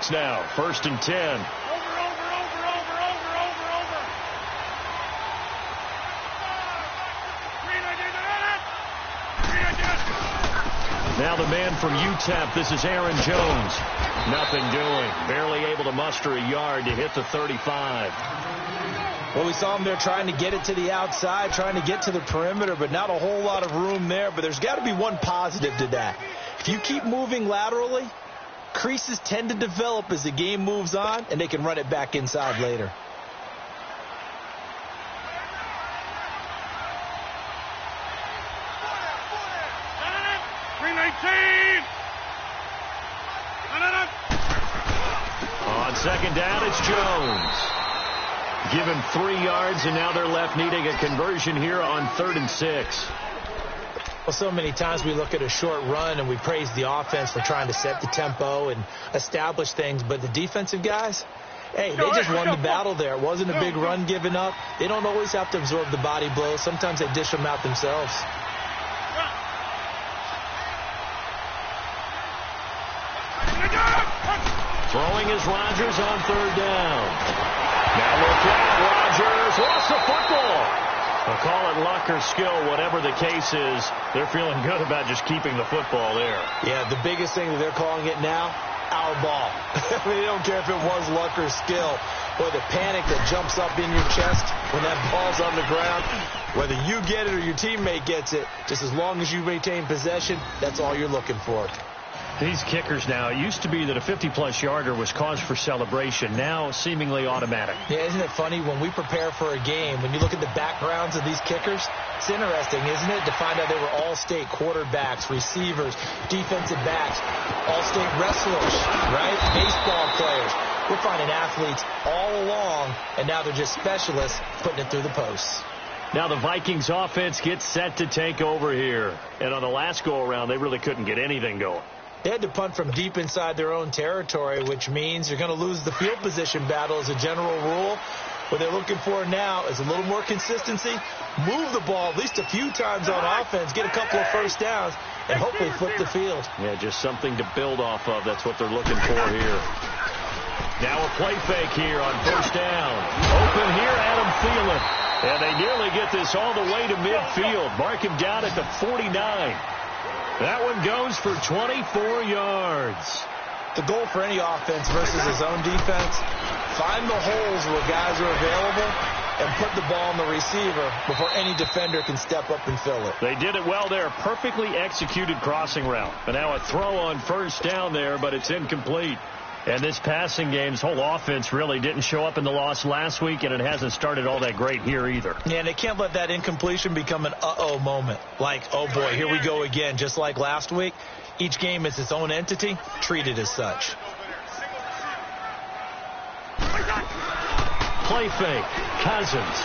6 now. 1st and 10. Now the man from UTEP, this is Aaron Jones. Nothing doing. Barely able to muster a yard to hit the 35. Well, we saw him there trying to get it to the outside, trying to get to the perimeter, but not a whole lot of room there. But there's got to be one positive to that. If you keep moving laterally, creases tend to develop as the game moves on, and they can run it back inside later. On 2nd down, it's Jones. Give him 3 yards, and now they're left needing a conversion here on 3rd and 6. Well, so many times we look at a short run and we praise the offense for trying to set the tempo and establish things, but the defensive guys, hey, they just won the battle there. It wasn't a big run given up. They don't always have to absorb the body blows. Sometimes they dish them out themselves. Throwing is Rodgers on 3rd down. Now look out, Rodgers lost the football. They'll call it luck or skill, whatever the case is. They're feeling good about just keeping the football there. Yeah, the biggest thing that they're calling it now, our ball. I mean, they don't care if it was luck or skill. Boy, the panic that jumps up in your chest when that ball's on the ground, whether you get it or your teammate gets it, just as long as you maintain possession, that's all you're looking for. These kickers now, it used to be that a 50-plus yarder was cause for celebration. Now, seemingly automatic. Yeah, isn't it funny when we prepare for a game, when you look at the backgrounds of these kickers, it's interesting, isn't it, to find out they were all-state quarterbacks, receivers, defensive backs, all-state wrestlers, right? Baseball players. We're finding athletes all along, and now they're just specialists putting it through the posts. Now the Vikings offense gets set to take over here. And on the last go-around, they really couldn't get anything going. They had to punt from deep inside their own territory, which means you're going to lose the field position battle as a general rule. What they're looking for now is a little more consistency, move the ball at least a few times on offense, get a couple of first downs, and hopefully flip the field. Yeah, just something to build off of. That's what they're looking for here. Now a play fake here on 1st down. Open here, Adam Thielen. And they nearly get this all the way to midfield. Mark him down at the 49. That one goes for 24 yards. The goal for any offense versus his own defense, find the holes where guys are available and put the ball on the receiver before any defender can step up and fill it. They did it well there. Perfectly executed crossing route. And now a throw on 1st down there, but it's incomplete. And this passing game's whole offense really didn't show up in the loss last week, and it hasn't started all that great here either. Yeah, and they can't let that incompletion become an uh-oh moment. Like, oh boy, here we go again. Just like last week, each game is its own entity, treated as such. Play fake. Cousins.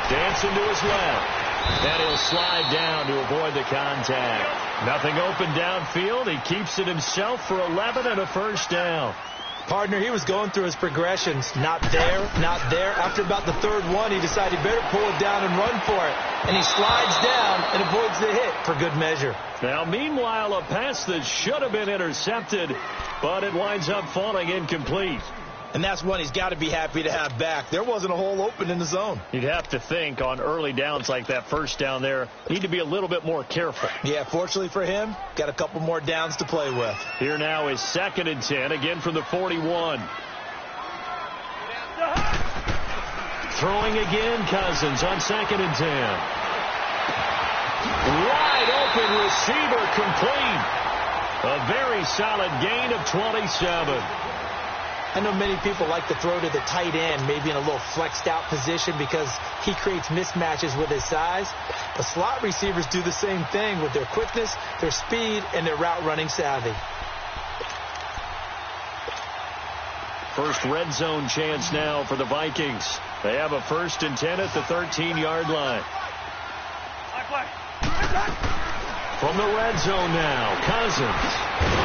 Dancing to his left. And he'll slide down to avoid the contact. Nothing open downfield. He keeps it himself for 11 and a 1st down. Partner, he was going through his progressions. Not there, not there. After about the 3rd one, he decided he better pull it down and run for it. And he slides down and avoids the hit for good measure. Now, meanwhile, a pass that should have been intercepted, but it winds up falling incomplete. And that's one he's got to be happy to have back. There wasn't a hole open in the zone. You'd have to think on early downs like that 1st down there, need to be a little bit more careful. Yeah, fortunately for him, got a couple more downs to play with. Here now is 2nd and 10, again from the 41. Throwing again, Cousins on 2nd and 10. Wide open receiver complete. A very solid gain of 27. I know many people like to throw to the tight end, maybe in a little flexed out position because he creates mismatches with his size. But slot receivers do the same thing with their quickness, their speed, and their route running savvy. First red zone chance now for the Vikings. They have a 1st and 10 at the 13-yard line. From the red zone now, Cousins.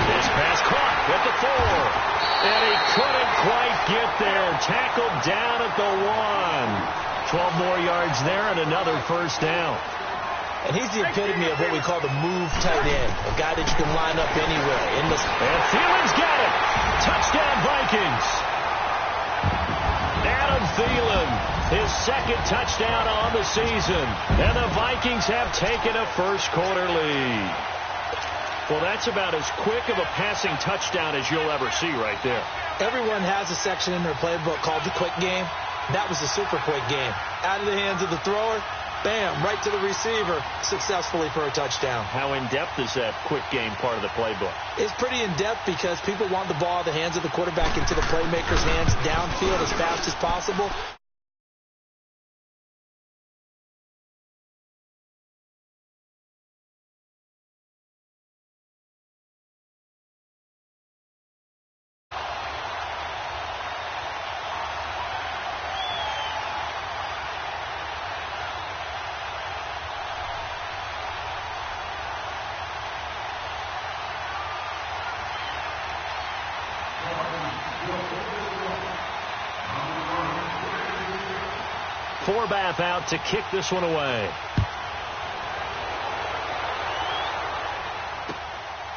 This pass caught at the 4. And he couldn't quite get there. Tackled down at the 1. 12 more yards there and another 1st down. And he's the epitome of what we call the move tight end, a guy that you can line up anywhere. And Thielen's got it. Touchdown, Vikings. Adam Thielen, his second touchdown on the season. And the Vikings have taken a first-quarter lead. Well, that's about as quick of a passing touchdown as you'll ever see right there. Everyone has a section in their playbook called the quick game. That was the super quick game. Out of the hands of the thrower, bam, right to the receiver, successfully for a touchdown. How in-depth is that quick game part of the playbook? It's pretty in-depth because people want the ball out of the hands of the quarterback into the playmaker's hands downfield as fast as possible. Forbath out to kick this one away.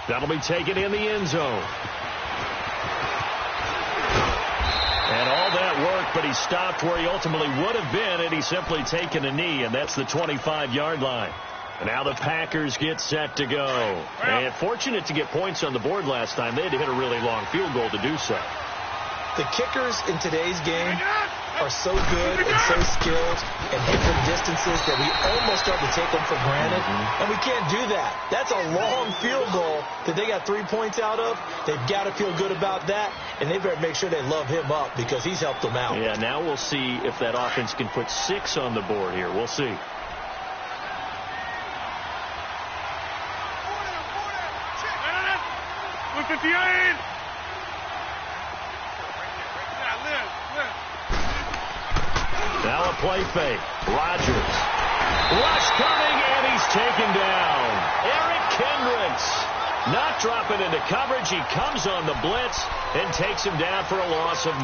That'll be taken in the end zone. And all that work, but he stopped where he ultimately would have been had he simply taken a knee, and that's the 25-yard line. And now the Packers get set to go. And fortunate to get points on the board last time. They had to hit a really long field goal to do so. The kickers in today's game are so good and so skilled and hit from distances that we almost start to take them for granted. And we can't do that. That's a long field goal that they got 3 points out of. They've got to feel good about that, and they better make sure they love him up because he's helped them out. Yeah, now we'll see if that offense can put 6 on the board here. We'll see. Now a play fake. Rodgers. Rush coming, and he's taken down. Eric Kendricks not dropping into coverage. He comes on the blitz and takes him down for a loss of 9.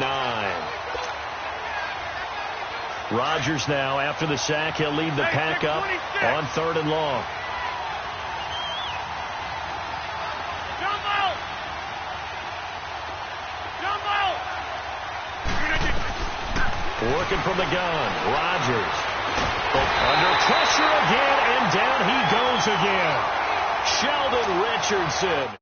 Rodgers now, after the sack, he'll lead the pack up on 3rd and long. Working from the gun. Rodgers. Under pressure again, and down he goes again. Sheldon Richardson.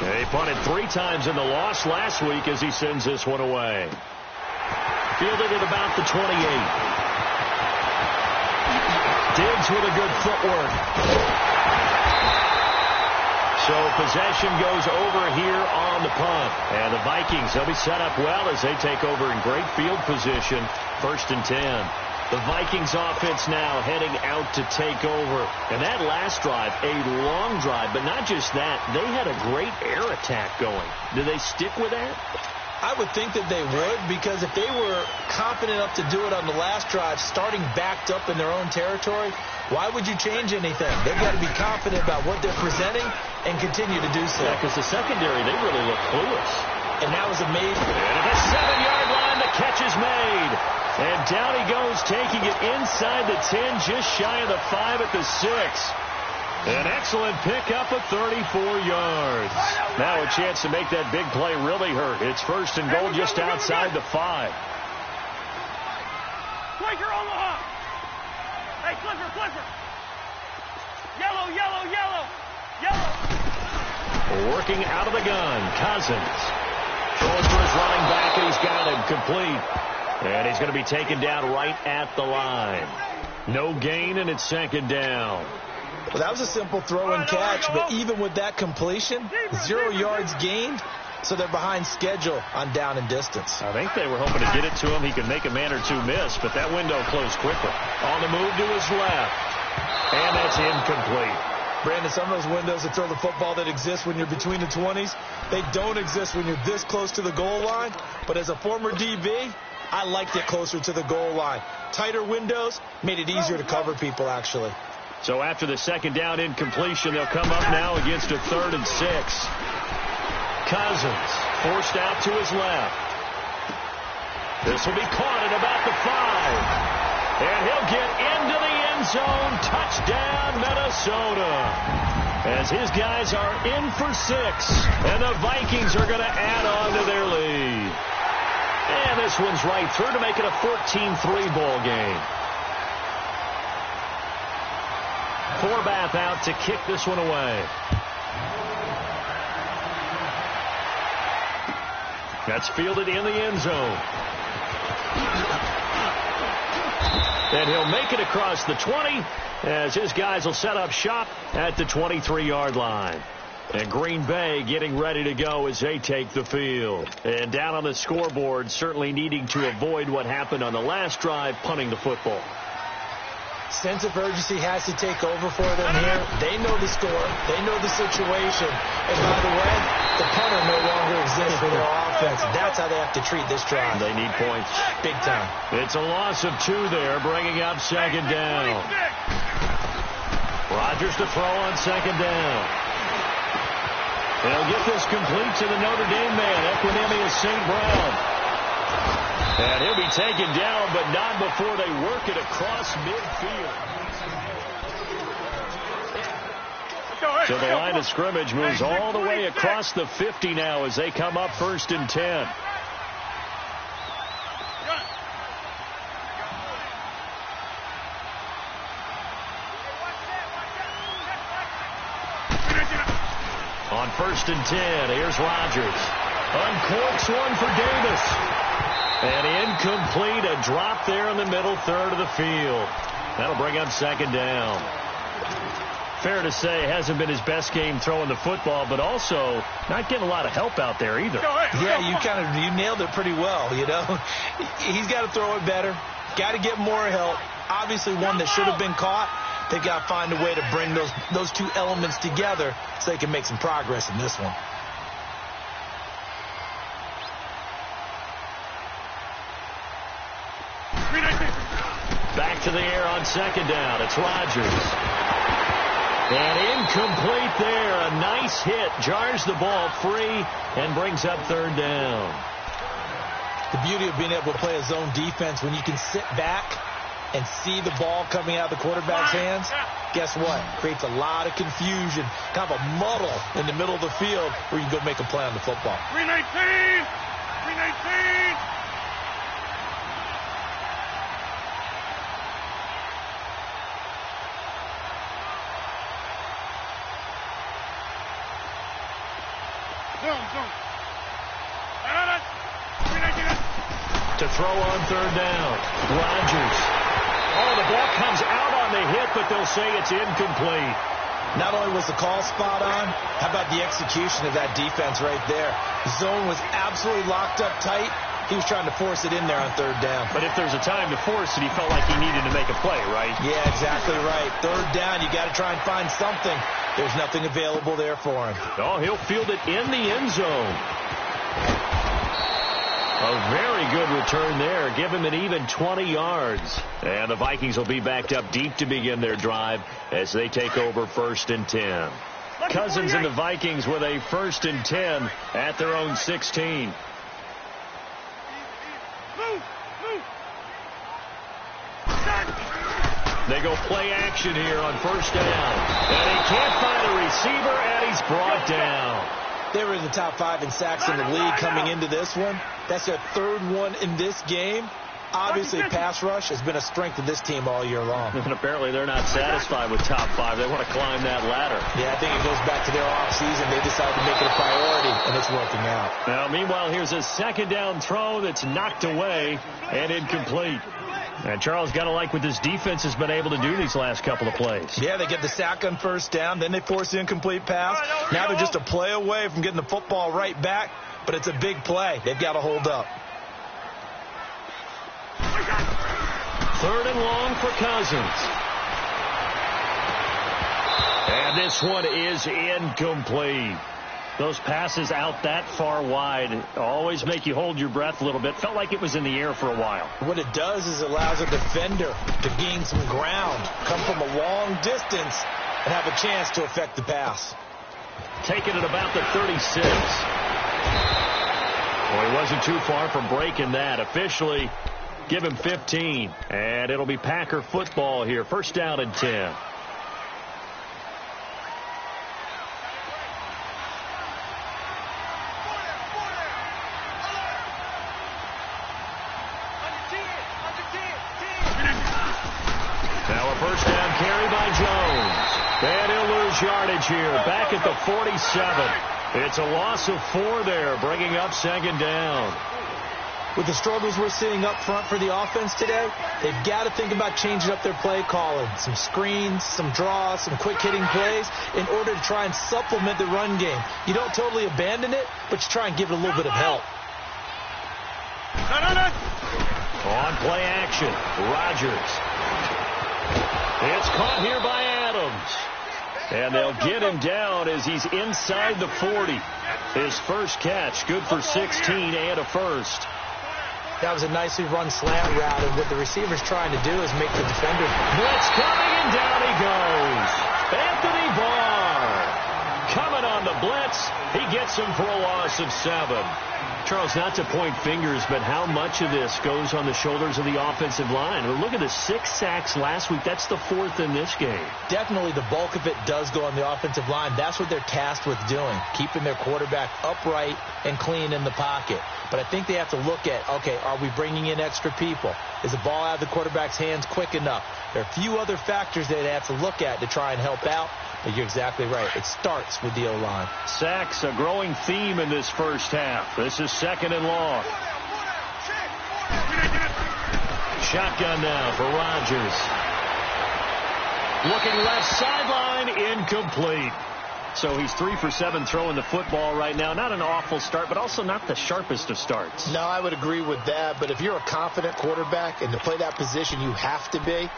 He punted 3 times in the loss last week as he sends this one away. Fielded at about the 28. Diggs with a good footwork. So possession goes over here on the punt. And the Vikings, they'll be set up well as they take over in great field position. 1st and 10. The Vikings offense now heading out to take over. And that last drive, a long drive, but not just that. They had a great air attack going. Do they stick with that? I would think that they would, because if they were confident enough to do it on the last drive, starting backed up in their own territory, why would you change anything? They've got to be confident about what they're presenting and continue to do so. Yeah, because the secondary, they really look clueless. And that was amazing. And at the 7-yard line, the catch is made. And down he goes, taking it inside the 10, just shy of the 5 at the 6. An excellent pickup of 34 yards. Now a chance to make that big play really hurt. It's 1st and goal just outside the 5. Clicker, Omaha! Hey, Clicker! Yellow, yellow, yellow! Yellow! Working out of the gun, Cousins. Throwing for his running back, and he's got him complete. And he's going to be taken down right at the line. No gain, and it's 2nd down. Well, that was a simple throw and catch, but even with that completion, 0 yards gained, so they're behind schedule on down and distance. I think they were hoping to get it to him. He could make a man or two miss, but that window closed quickly. On the move to his left, and that's incomplete. Brandon, some of those windows to throw the football that exist when you're between the 20s, they don't exist when you're this close to the goal line. But as a former DB, I liked it closer to the goal line. Tighter windows made it easier to cover people, actually. So after the second down incompletion, they'll come up now against a 3rd and 6. Cousins forced out to his left. This will be caught at about the 5. And he'll get into the end zone. Touchdown, Minnesota. As his guys are in for 6. And the Vikings are going to add on to their lead. And this one's right through to make it a 14-3 ball game. Forbath out to kick this one away. That's fielded in the end zone. And he'll make it across the 20 as his guys will set up shop at the 23-yard line. And Green Bay getting ready to go as they take the field. And down on the scoreboard, certainly needing to avoid what happened on the last drive, punting the football. Sense of urgency has to take over for them here. They know the score. They know the situation. And by the way, the punter no longer exists for their offense. That's how they have to treat this drive. They need points. Big time. It's a loss of 2 there, bringing up second down. Rodgers to throw on second down. They'll get this complete to the Notre Dame man, Equanimeous St. Brown. And he'll be taken down, but not before they work it across midfield. So the line of scrimmage moves all the way across the 50 now as they come up 1st and 10. On 1st and 10, here's Rodgers. Uncorks one for Davis. And incomplete, a drop there in the middle 3rd of the field. That'll bring up second down. Fair to say, hasn't been his best game throwing the football, but also not getting a lot of help out there either. Yeah, you nailed it pretty well, you know. He's got to throw it better. Got to get more help. Obviously one that should have been caught. They've got to find a way to bring those 2 elements together so they can make some progress in this one. Back to the air on second down. It's Rodgers. And incomplete there. A nice hit. Jars the ball free and brings up 3rd down. The beauty of being able to play a zone defense when you can sit back and see the ball coming out of the quarterback's hands, guess what? Creates a lot of confusion, kind of a muddle in the middle of the field where you can go make a play on the football. 319! 319! To throw on 3rd down. Rodgers. Oh, the ball comes out on the hit, but they'll say it's incomplete. Not only was the call spot on, how about the execution of that defense right there? The zone was absolutely locked up tight. He was trying to force it in there on 3rd down. But if there's a time to force it, he felt like he needed to make a play, right? Yeah, exactly right. 3rd down, you got to try and find something. There's nothing available there for him. Oh, he'll field it in the end zone. A very good return there. Give him an even 20 yards. And the Vikings will be backed up deep to begin their drive as they take over 1st and 10. Cousins and the Vikings with a 1st and 10 at their own 16. They go play action here on 1st down. And he can't find a receiver, and he's brought down. They were in the top 5 in sacks in the league coming into this one. That's their 3rd one in this game. Obviously, pass rush has been a strength of this team all year long. And apparently they're not satisfied with top 5. They want to climb that ladder. Yeah, I think it goes back to their offseason. They decided to make it a priority, and it's working out. Now, meanwhile, here's a second down throw that's knocked away and incomplete. And Charles, got to like what this defense has been able to do these last couple of plays. Yeah, they get the sack on 1st down, then they force the incomplete pass. Now they're just a play away from getting the football right back, but it's a big play. They've got to hold up. 3rd and long for Cousins. And this one is incomplete. Those passes out that far wide always make you hold your breath a little bit. Felt like it was in the air for a while. What it does is it allows a defender to gain some ground, come from a long distance, and have a chance to affect the pass. Taking it about the 36. Well, he wasn't too far from breaking that. Officially, give him 15. And it'll be Packer football here. First down and 10. Now a first down carry by Jones. And he'll lose yardage here. Back at the 47. It's a loss of 4 there, bringing up second down. With the struggles we're seeing up front for the offense today, they've got to think about changing up their play calling. Some screens, some draws, some quick-hitting plays in order to try and supplement the run game. You don't totally abandon it, but you try and give it a little bit of help. On play action, Rodgers. It's caught here by Adams. And they'll get him down as he's inside the 40. His first catch, good for 16 and a first. That was a nicely run slant route, and what the receiver's trying to do is make the defender. Blitz coming, and down he goes. Anthony Barr coming on the blitz. He gets him for a loss of 7. Charles, not to point fingers, but how much of this goes on the shoulders of the offensive line? Well, look at the 6 sacks last week. That's the 4th in this game. Definitely the bulk of it does go on the offensive line. That's what they're tasked with doing, keeping their quarterback upright and clean in the pocket. But I think they have to look at, okay, are we bringing in extra people? Is the ball out of the quarterback's hands quick enough? There are a few other factors that they have to look at to try and help out. But you're exactly right. It starts with the O-line. Sacks, a growing theme in this first half. This is second and long. Shotgun now for Rodgers. Looking left sideline, incomplete. So he's 3 for 7 throwing the football right now. Not an awful start, but also not the sharpest of starts. No, I would agree with that. But if you're a confident quarterback and to play that position, you have to be.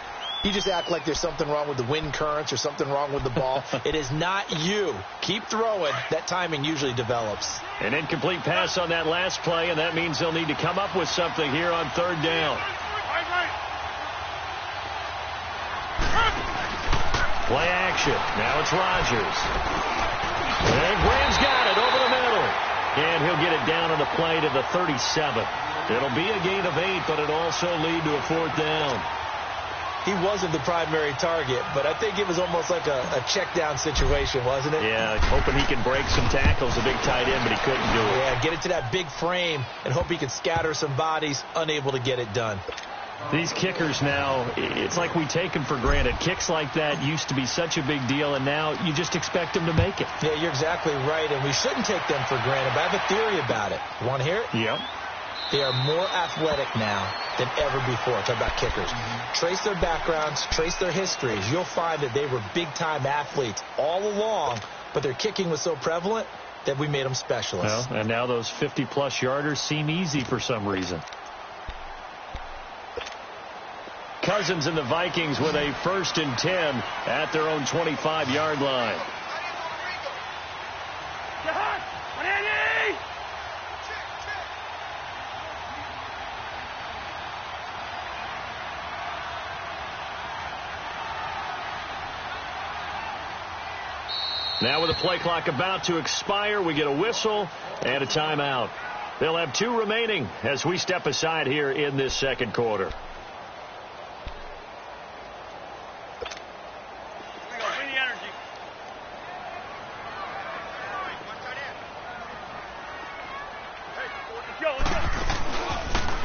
You just act like there's something wrong with the wind currents or something wrong with the ball. It is not you. Keep throwing. That timing usually develops. An incomplete pass on that last play, and that means they'll need to come up with something here on third down. Play action. Now it's Rodgers. And Graham's got it over the middle. And he'll get it down on the play to the 37. It'll be a gain of 8, but it'll also lead to a 4th down. He wasn't the primary target, but I think it was almost like a check down situation, wasn't it? Yeah, hoping he can break some tackles, a big tight end, but he couldn't do it. Yeah, get it to that big frame and hope he can scatter some bodies, unable to get it done. These kickers now, it's like we take them for granted. Kicks like that used to be such a big deal, and now you just expect them to make it. Yeah, you're exactly right, and we shouldn't take them for granted, but I have a theory about it. You want to hear it? Yep. They are more athletic now than ever before. Talk about kickers. Trace their backgrounds, trace their histories. You'll find that they were big-time athletes all along, but their kicking was so prevalent that we made them specialists. Well, and now those 50-plus yarders seem easy for some reason. Cousins and the Vikings with a 1st and 10 at their own 25-yard line. Now with the play clock about to expire, we get a whistle and a timeout. They'll have 2 remaining as we step aside here in this second quarter.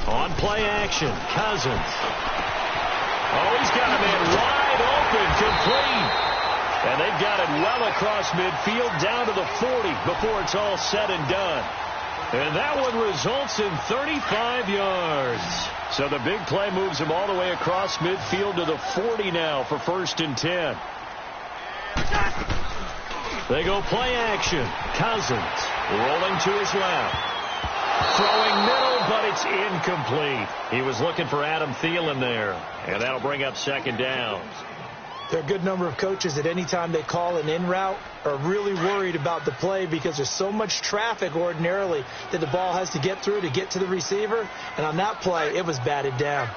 On play action, Cousins. Oh, he's got a man wide open, complete. And they've got it well across midfield down to the 40 before it's all said and done. And that one results in 35 yards. So the big play moves him all the way across midfield to the 40 now for 1st and 10. They go play action. Cousins rolling to his left. Throwing middle, but it's incomplete. He was looking for Adam Thielen there, and that'll bring up second down. There are a good number of coaches that any time they call an in route are really worried about the play because there's so much traffic ordinarily that the ball has to get through to get to the receiver. And on that play, it was batted down.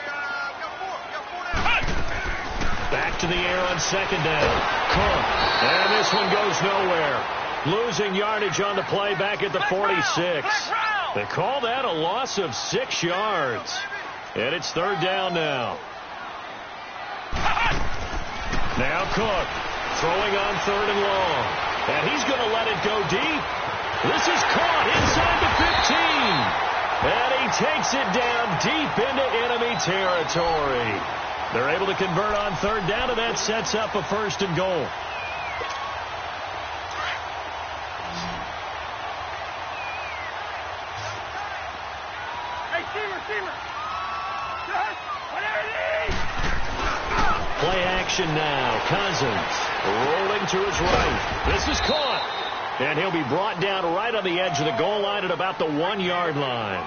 Back to the air on second down. Cook. And this one goes nowhere. Losing yardage on the play back at the 46. They call that a loss of 6 yards. And it's third down now. Now Cook throwing on third and long. And he's going to let it go deep. This is caught inside the 15. And he takes it down deep into enemy territory. They're able to convert on third down, and that sets up a first and goal. Play action now. Cousins rolling to his right. This is caught. And he'll be brought down right on the edge of the goal line at about the 1 yard line.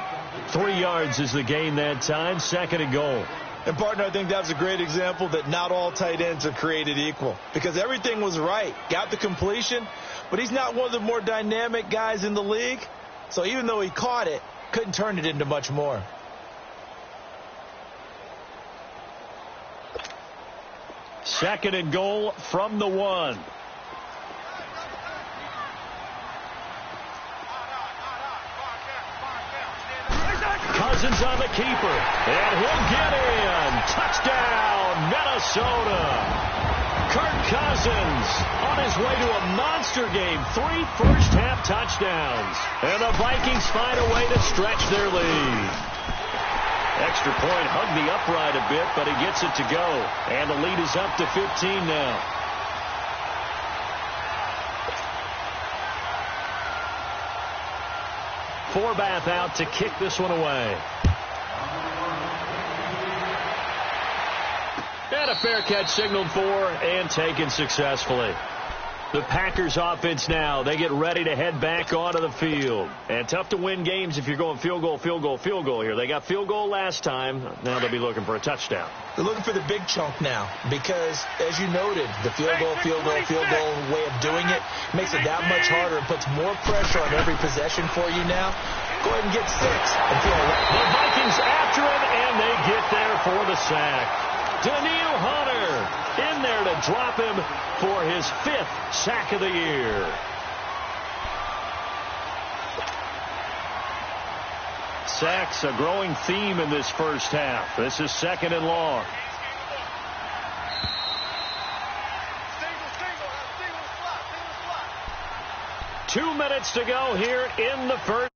3 yards is the gain that time. Second and goal. And, partner, I think that's a great example that not all tight ends are created equal. Because everything was right. Got the completion. But he's not one of the more dynamic guys in the league. So even though he caught it, couldn't turn it into much more. Second and goal from the 1. Cousins on the keeper. And he'll get in. Touchdown, Minnesota. Kirk Cousins on his way to a monster game. 3 first-half touchdowns. And the Vikings find a way to stretch their lead. Extra point hugged the upright a bit, but he gets it to go. And the lead is up to 15 now. Forbath out to kick this one away. And a fair catch signaled for and taken successfully. The Packers offense now, they get ready to head back onto the field. And tough to win games if you're going field goal, field goal, field goal here. They got field goal last time. Now they'll be looking for a touchdown. They're looking for the big chunk now because, as you noted, the field goal way of doing it makes it that much harder and puts more pressure on every possession for you now. Go ahead and get 6 and feel right. The Vikings after him, and they get there for the sack. Daniil Hunter in there to drop him for his 5th sack of the year. Sacks a growing theme in this first half. This is second and long. Two minutes to go here in the first.